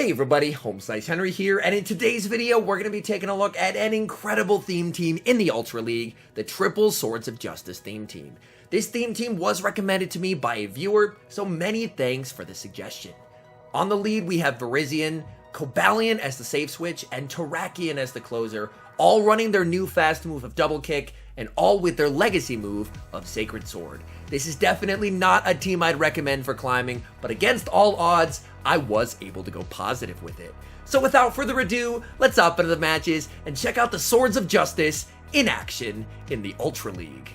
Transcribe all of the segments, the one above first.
Hey everybody, HomeSliceHenry here, and in today's video, we're going to be taking a look at an incredible theme team in the Ultra League, the Triple Swords of Justice theme team. This theme team was recommended to me by a viewer, so many thanks for the suggestion. On the lead, we have Virizion, Cobalion as the safe switch, and Terrakion as the closer, all running their new fast move of Double Kick, and all with their legacy move of Sacred Sword. This is definitely not a team I'd recommend for climbing, but against all odds, I was able to go positive with it. So without further ado, let's hop into the matches and check out the Swords of Justice in action in the Ultra League.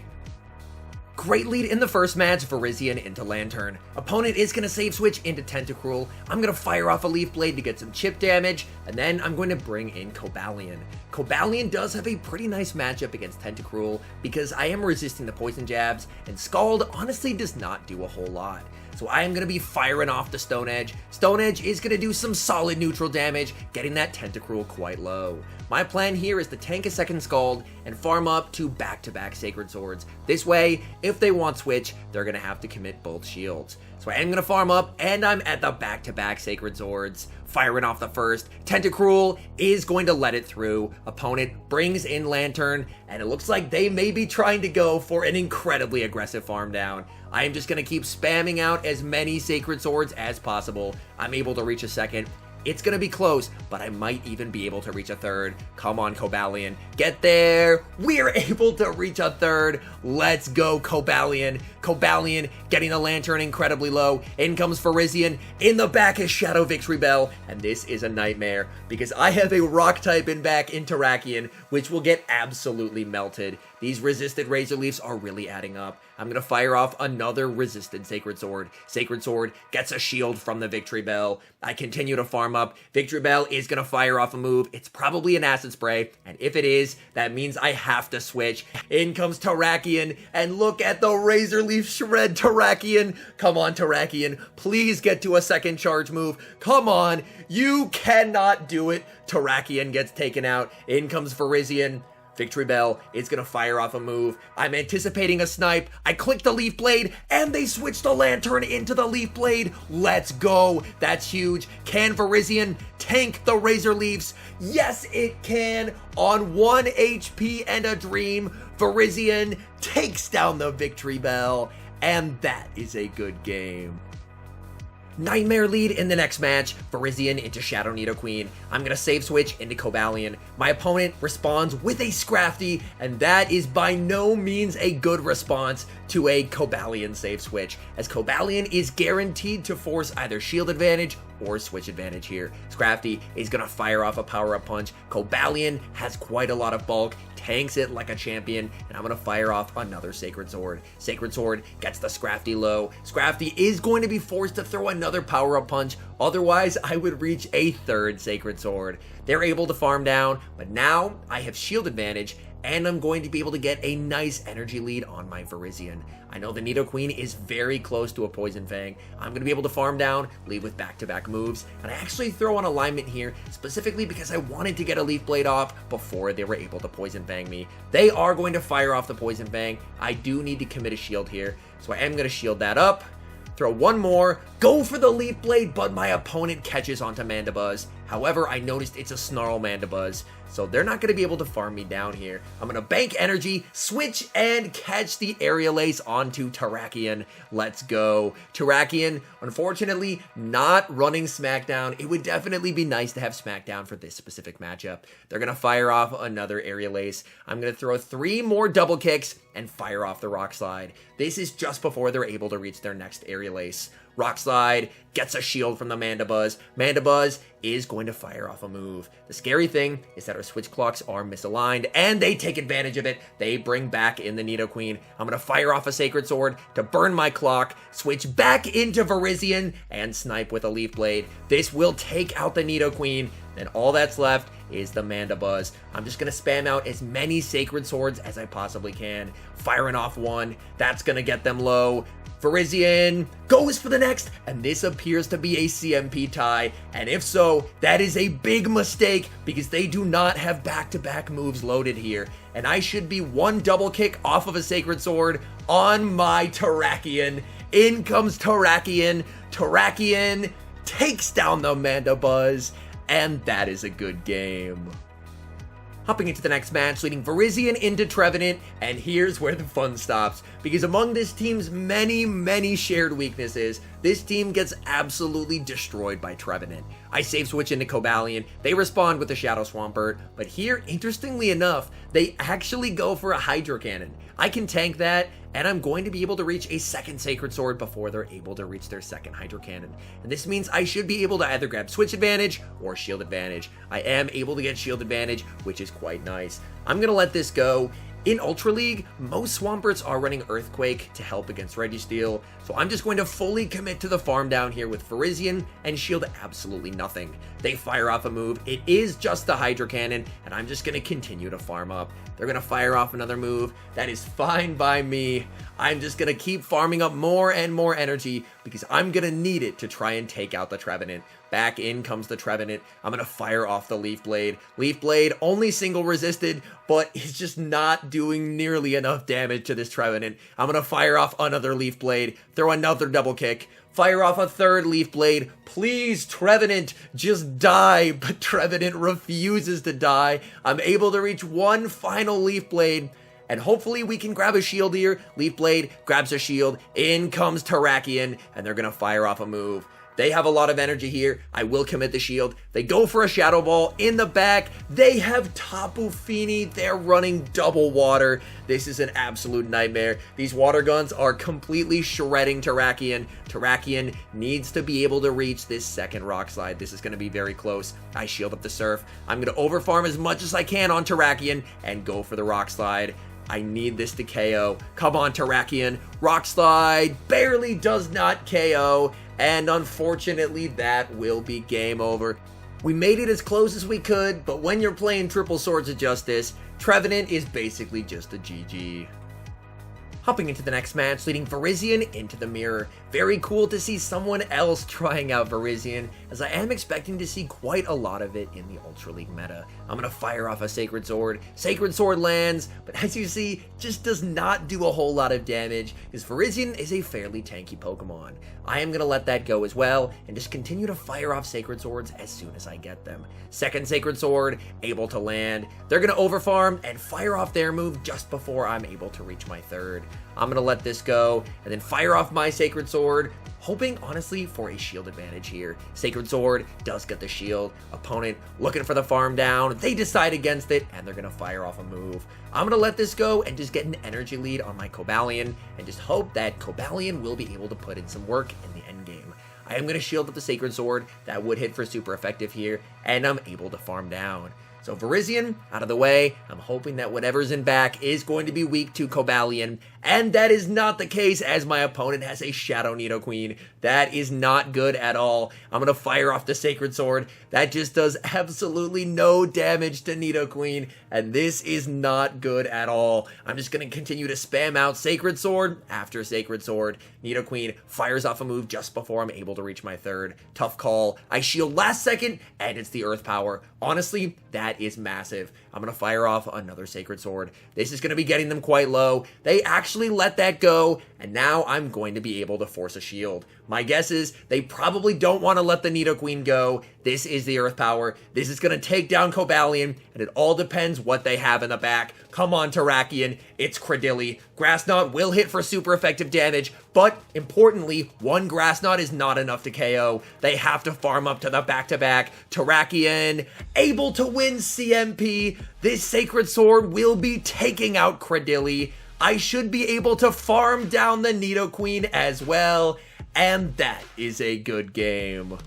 Great lead in the first match, Virizion into Lantern. Opponent is going to save switch into Tentacruel. I'm going to fire off a Leaf Blade to get some chip damage, and then I'm going to bring in Cobalion. Cobalion does have a pretty nice matchup against Tentacruel because I am resisting the poison jabs, and Scald honestly does not do a whole lot. So I am going to be firing off the Stone Edge. Stone Edge is going to do some solid neutral damage, getting that Tentacruel quite low. My plan here is to tank a second Scald and farm up to back-to-back Sacred Swords. This way, if they want switch, they're going to have to commit both shields. So I am going to farm up, and I'm at the back-to-back Sacred Swords. Firing off the first, Tentacruel is going to let it through. Opponent brings in Lantern, and it looks like they may be trying to go for an incredibly aggressive farm down. I am just going to keep spamming out as many Sacred Swords as possible. I'm able to reach a second. It's going to be close, but I might even be able to reach a third. Come on, Cobalion. Get there. We're able to reach a third. Let's go, Cobalion. Cobalion getting the Lantern incredibly low. In comes Virizion. In the back is Shadow Victory Bell. And this is a nightmare because I have a Rock type in back in Terrakion, which will get absolutely melted. These resisted Razor Leafs are really adding up. I'm going to fire off another resisted Sacred Sword. Sacred Sword gets a shield from the Victory Bell. I continue to farm up. Victory Bell is going to fire off a move. It's probably an Acid Spray, and if it is, that means I have to switch. In comes Terrakion, and look at the Razor Leaf shred Terrakion. Come on, Terrakion. Please get to a second charge move. Come on. You cannot do it. Terrakion gets taken out. In comes Virizion. Victory Bell is going to fire off a move. I'm anticipating a snipe. I click the Leaf Blade, and they switch the Lantern into the Leaf Blade. Let's go. That's huge. Can Virizion tank the Razor Leafs? Yes, it can. On 1 HP and a dream, Virizion takes down the Victory Bell, and that is a good game. Nightmare lead in the next match, Virizion into Shadow Nidoqueen. I'm going to save switch into Cobalion. My opponent responds with a Scrafty, and that is by no means a good response to a Cobalion save switch, as Cobalion is guaranteed to force either shield advantage or switch advantage here. Scrafty is going to fire off a power-up punch. Cobalion has quite a lot of bulk, tanks it like a champion, and I'm going to fire off another Sacred Sword. Sacred Sword gets the Scrafty low. Scrafty is going to be forced to throw another power-up punch, otherwise I would reach a third Sacred Sword. They're able to farm down, but now I have shield advantage, and I'm going to be able to get a nice energy lead on my Virizion. I know the Nidoqueen is very close to a Poison Fang. I'm going to be able to farm down, lead with back-to-back moves, and I actually throw on alignment here specifically because I wanted to get a Leaf Blade off before they were able to Poison Fang me. They are going to fire off the Poison Fang. I do need to commit a shield here, so I am going to shield that up. Throw one more, go for the Leaf Blade, but my opponent catches onto Mandibuzz. However, I noticed it's a Snarl Mandibuzz, so they're not going to be able to farm me down here. I'm going to bank energy, switch, and catch the Aerial Ace onto Terrakion. Let's go. Terrakion, unfortunately, not running Smackdown. It would definitely be nice to have Smackdown for this specific matchup. They're going to fire off another Aerial Ace. I'm going to throw 3 more Double Kicks and fire off the Rock Slide. This is just before they're able to reach their next Aerial Ace. Rock Slide gets a shield from the Mandibuzz. Mandibuzz is going to fire off a move. The scary thing is that our switch clocks are misaligned, and they take advantage of it. They bring back in the Nidoqueen. I'm going to fire off a Sacred Sword to burn my clock, switch back into Virizion, and snipe with a Leaf Blade. This will take out the Nidoqueen. Then all that's left is the Mandibuzz. I'm just going to spam out as many Sacred Swords as I possibly can. Firing off one, that's going to get them low. Virizion goes for the next, and this appears to be a CMP tie, and if so, that is a big mistake because they do not have back-to-back moves loaded here, and I should be 1 double kick off of a Sacred Sword on my Terrakion. In comes Terrakion. Terrakion takes down the Mandibuzz, and that is a good game. Hopping into the next match, leading Virizion into Trevenant, and here's where the fun stops, because among this team's many shared weaknesses, this team gets absolutely destroyed by Trevenant. I save switch into Cobalion, they respond with a Shadow Swampert, but here, interestingly enough, they actually go for a Hydro Cannon. I can tank that, and I'm going to be able to reach a second Sacred Sword before they're able to reach their second Hydro Cannon. And this means I should be able to either grab Switch Advantage or Shield Advantage. I am able to get Shield Advantage, which is quite nice. I'm going to let this go. In Ultra League, most Swamperts are running Earthquake to help against Registeel, so I'm just going to fully commit to the farm down here with Virizion and shield absolutely nothing. They fire off a move, it is just the Hydro Cannon, and I'm just going to continue to farm up. They're going to fire off another move, that is fine by me. I'm just going to keep farming up more and more energy because I'm going to need it to try and take out the Trevenant. Back in comes the Trevenant. I'm going to fire off the Leaf Blade. Leaf Blade only single resisted, but it's just not doing nearly enough damage to this Trevenant. I'm going to fire off another Leaf Blade, throw another double kick, fire off a third Leaf Blade. Please, Trevenant, just die. But Trevenant refuses to die. I'm able to reach one final Leaf Blade, and hopefully we can grab a shield here. Leaf Blade grabs a shield. In comes Terrakion, and they're going to fire off a move. They have a lot of energy here. I will commit the shield. They go for a Shadow Ball in the back. They have Tapu Fini. They're running double water. This is an absolute nightmare. These water guns are completely shredding Terrakion. Terrakion needs to be able to reach this second Rock Slide. This is going to be very close. I shield up the Surf. I'm going to overfarm as much as I can on Terrakion and go for the Rock Slide. I need this to KO. Come on, Terrakion. Rock Slide barely does not KO. And unfortunately, that will be game over. We made it as close as we could, but when you're playing Triple Swords of Justice, Trevenant is basically just a GG. Hopping into the next match, leading Virizion into the mirror. Very cool to see someone else trying out Virizion, as I am expecting to see quite a lot of it in the Ultra League meta. I'm going to fire off a Sacred Sword. Sacred Sword lands, but as you see, just does not do a whole lot of damage, because Virizion is a fairly tanky Pokemon. I am going to let that go as well, and just continue to fire off Sacred Swords as soon as I get them. Second Sacred Sword, able to land. They're going to overfarm and fire off their move just before I'm able to reach my third. I'm going to let this go, and then fire off my Sacred Sword, hoping, honestly, for a shield advantage here. Sacred Sword does get the shield. Opponent looking for the farm down. They decide against it, and they're going to fire off a move. I'm going to let this go and just get an energy lead on my Cobalion, and just hope that Cobalion will be able to put in some work in the end game. I am going to shield up the Sacred Sword. That would hit for super effective here, and I'm able to farm down. So Virizion, out of the way. I'm hoping that whatever's in back is going to be weak to Cobalion, and that is not the case, as my opponent has a Shadow Nidoqueen. That is not good at all. I'm going to fire off the Sacred Sword. That just does absolutely no damage to Nidoqueen, and this is not good at all. I'm just going to continue to spam out Sacred Sword after Sacred Sword. Nidoqueen fires off a move just before I'm able to reach my third. Tough call. I shield last second, and it's the Earth Power. Honestly, that is massive. I'm going to fire off another Sacred Sword. This is going to be getting them quite low. They actually let that go, and now I'm going to be able to force a shield. My guess is they probably don't want to let the Nidoqueen go. This is the Earth Power. This is going to take down Cobalion, and it all depends what they have in the back. Come on, Terrakion. It's Cradilly. Grass Knot will hit for super effective damage, but importantly, one Grass Knot is not enough to KO. They have to farm up to the back-to-back. Terrakion able to win CMP. This Sacred Sword will be taking out Cradilly. I should be able to farm down the Nidoqueen as well, and that is a good game.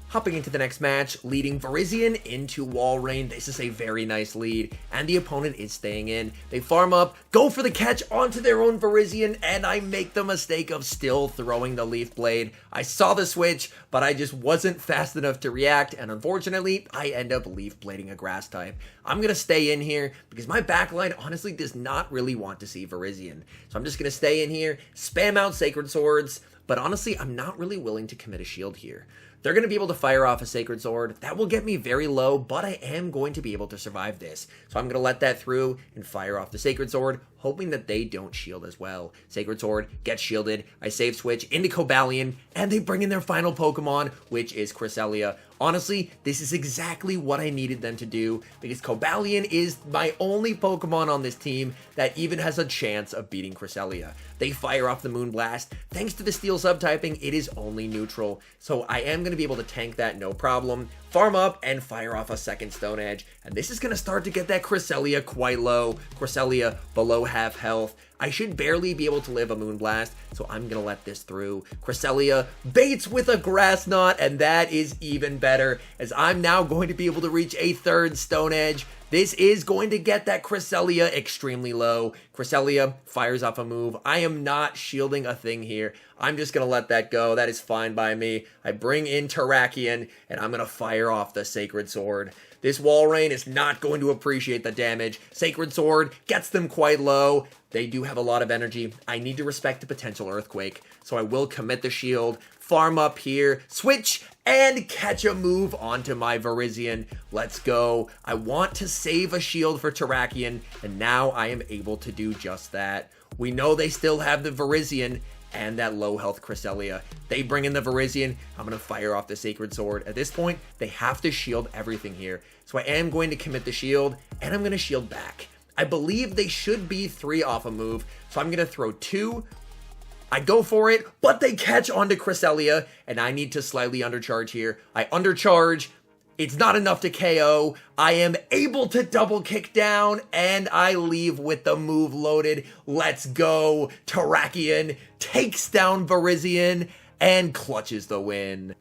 Hopping into the next match, leading Virizion into Walrein. This is a very nice lead, and the opponent is staying in. They farm up, go for the catch onto their own Virizion, and I make the mistake of still throwing the Leaf Blade. I saw the switch, but I just wasn't fast enough to react, and unfortunately, I end up Leaf Blading a Grass type. I'm going to stay in here because my backline honestly does not really want to see Virizion. So I'm just going to stay in here, spam out Sacred Swords, but honestly, I'm not really willing to commit a shield here. They're going to be able to fire off a Sacred Sword. That will get me very low, but I am going to be able to survive this. So I'm going to let that through and fire off the Sacred Sword, hoping that they don't shield as well. Sacred Sword gets shielded. I save switch into Cobalion, and they bring in their final Pokemon, which is Cresselia. Honestly, this is exactly what I needed them to do, because Cobalion is my only Pokemon on this team that even has a chance of beating Cresselia. They fire off the Moonblast. Thanks to the Steel subtyping, it is only neutral, so I am going to be able to tank that no problem. Farm up and fire off a second Stone Edge, and this is going to start to get that Cresselia quite low. Cresselia below half health. I should barely be able to live a Moonblast, so I'm going to let this through. Cresselia baits with a Grass Knot, and that is even better, as I'm now going to be able to reach a third Stone Edge. This is going to get that Cresselia extremely low. Cresselia fires off a move. I am not shielding a thing here. I'm just going to let that go. That is fine by me. I bring in Terrakion, and I'm going to fire off the Sacred Sword. This Walrein is not going to appreciate the damage. Sacred Sword gets them quite low. They do have a lot of energy. I need to respect the potential Earthquake, so I will commit the shield, farm up here, switch, and catch a move onto my Virizion. Let's go. I want to save a shield for Terrakion, and now I am able to do just that. We know they still have the Virizion and that low health Cresselia. They bring in the Virizion. I'm going to fire off the Sacred Sword. At this point, they have to shield everything here. So I am going to commit the shield, and I'm going to shield back. I believe they should be 3 off a move, so I'm going to throw 2. I go for it, but they catch onto Cresselia, and I need to slightly undercharge here. I undercharge. It's not enough to KO. I am able to double kick down, and I leave with the move loaded. Let's go. Terrakion takes down Virizion and clutches the win.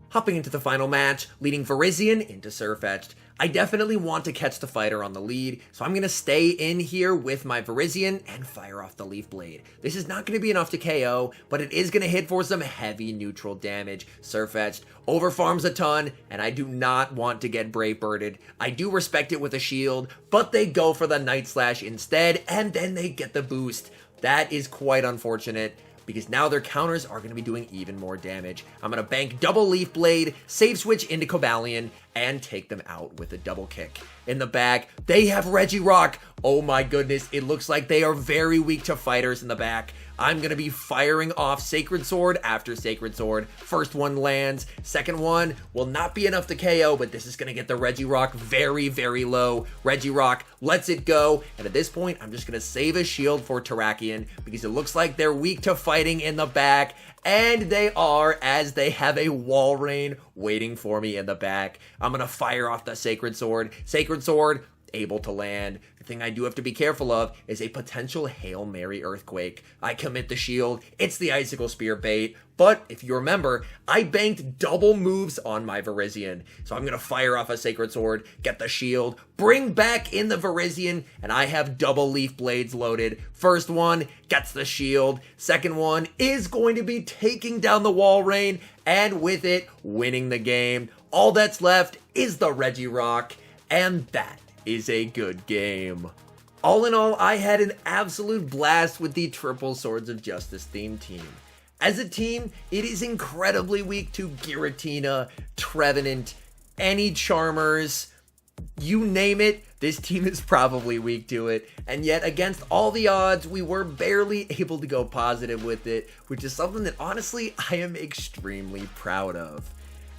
Hopping into the final match, leading Virizion into Surfetched. I definitely want to catch the fighter on the lead, so I'm going to stay in here with my Virizion and fire off the Leaf Blade. This is not going to be enough to KO, but it is going to hit for some heavy neutral damage. Surfetched overfarms a ton, and I do not want to get Brave Birded. I do respect it with a shield, but they go for the Night Slash instead, and then they get the boost. That is quite unfortunate, because now their counters are going to be doing even more damage. I'm going to bank double Leaf Blade, save switch into Cobalion, and take them out with a double kick. In the back, they have Regirock. Oh my goodness, it looks like they are very weak to fighters in the back. I'm going to be firing off Sacred Sword after Sacred Sword. First one lands. Second one will not be enough to KO, but this is going to get the Regirock very, very low. Regirock lets it go, and at this point, I'm just going to save a shield for Terrakion because it looks like they're weak to fighting in the back, and they are, as they have a Walrein waiting for me in the back. I'm going to fire off the Sacred Sword. Sacred Sword able to land. The thing I do have to be careful of is a potential Hail Mary Earthquake. I commit the shield. It's the Icicle Spear bait. But if you remember, I banked double moves on my Virizion. So I'm going to fire off a Sacred Sword, get the shield, bring back in the Virizion, and I have double Leaf Blades loaded. First one gets the shield. Second one is going to be taking down the Walrein, and with it, winning the game. All that's left is the Regirock, and that is a good game. All in all, I had an absolute blast with the Triple Swords of Justice themed team. As a team, it is incredibly weak to Giratina, Trevenant, any Charmers, you name it, this team is probably weak to it. And yet, against all the odds, we were barely able to go positive with it, which is something that honestly, I am extremely proud of.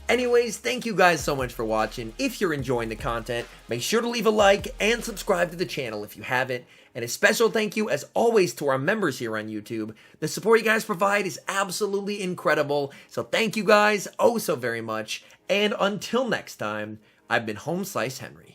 Anyways, thank you guys so much for watching. If you're enjoying the content, make sure to leave a like and subscribe to the channel if you haven't. And a special thank you, as always, to our members here on YouTube. The support you guys provide is absolutely incredible. So thank you guys oh so very much. And until next time, I've been HomeSliceHenry.